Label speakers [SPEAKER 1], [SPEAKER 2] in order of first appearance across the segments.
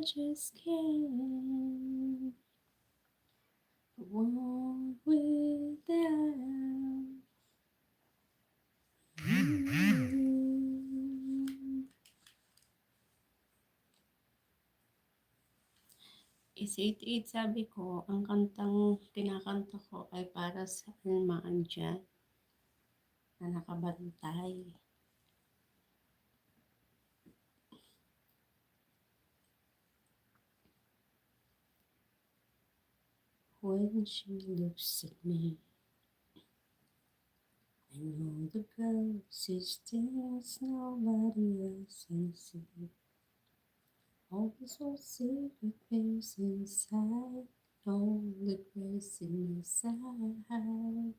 [SPEAKER 1] just can't walk without you. Is sabi ko, ang kantang kinakanta ko ay para sa almaan dyan na nakabantay. When she looks at me, I know the girl sees things nobody else can see. Always so secret things inside, all the grace in my side.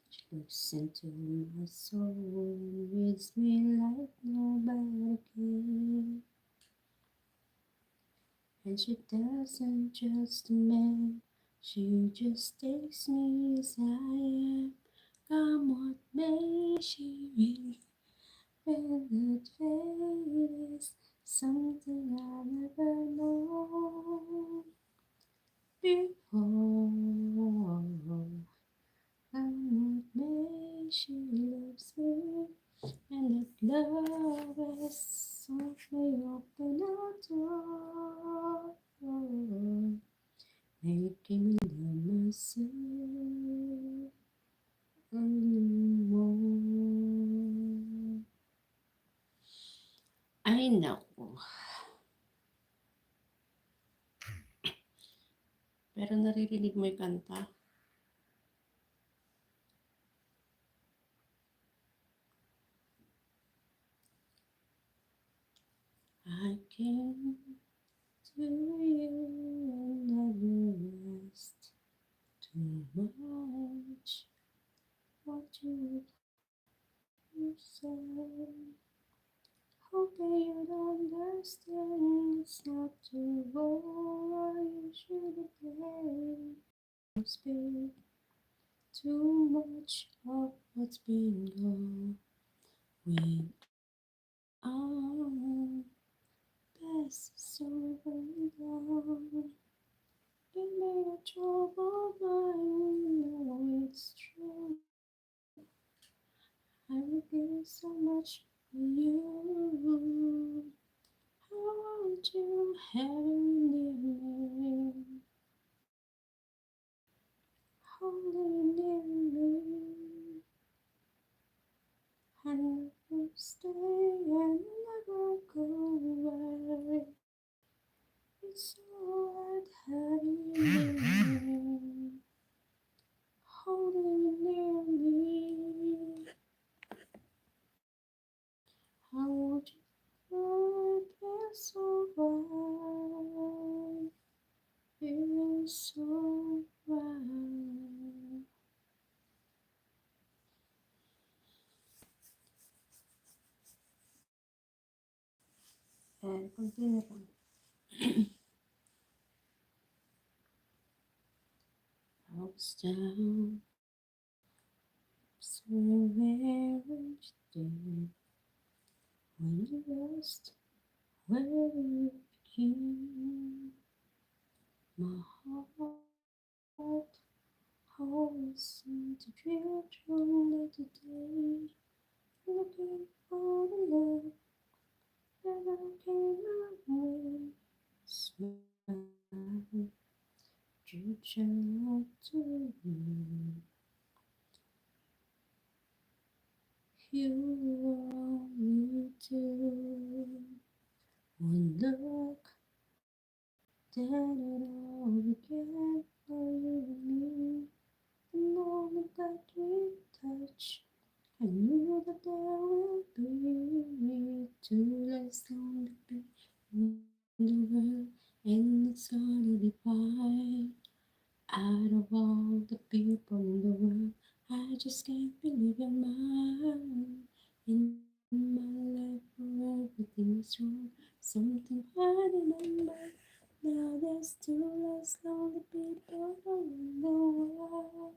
[SPEAKER 1] She looks into my soul and reads me like nobody can. And she doesn't just demand, she just takes me as I am. Come what may, she really felt that fate is something I never known before. Come what may, she loves me, and that love has softly opened a door, making me love myself anymore. Ay, naku. Pero naririnig mo yung kanta? I came to you and never asked too much. What you say? Hoping you'd understand it's not too over. You should play. Speak too much of what's been going on. Past is over and gone. You made a trouble mine, you know it's true. I would give so much for you. I want you have near me, holding near me. I never stay and never go away. It's so hard having you near me, holding near me. I want you to feel so right, feel so right. And continue lang. I was down, somewhere each day. When you rest, where you begin, my heart always seemed to drift from day to day, looking for the love never came my way. Smile, future love to me. You want me to one look, then it all began for you and me. The moment that we touch, I knew that there will be two less lonely people in the world, and it's gonna be fine. Out of all the people in the world, I just can't believe you're mine. In my life, where everything is wrong, something I remember. Now there's two less lonely people in the world.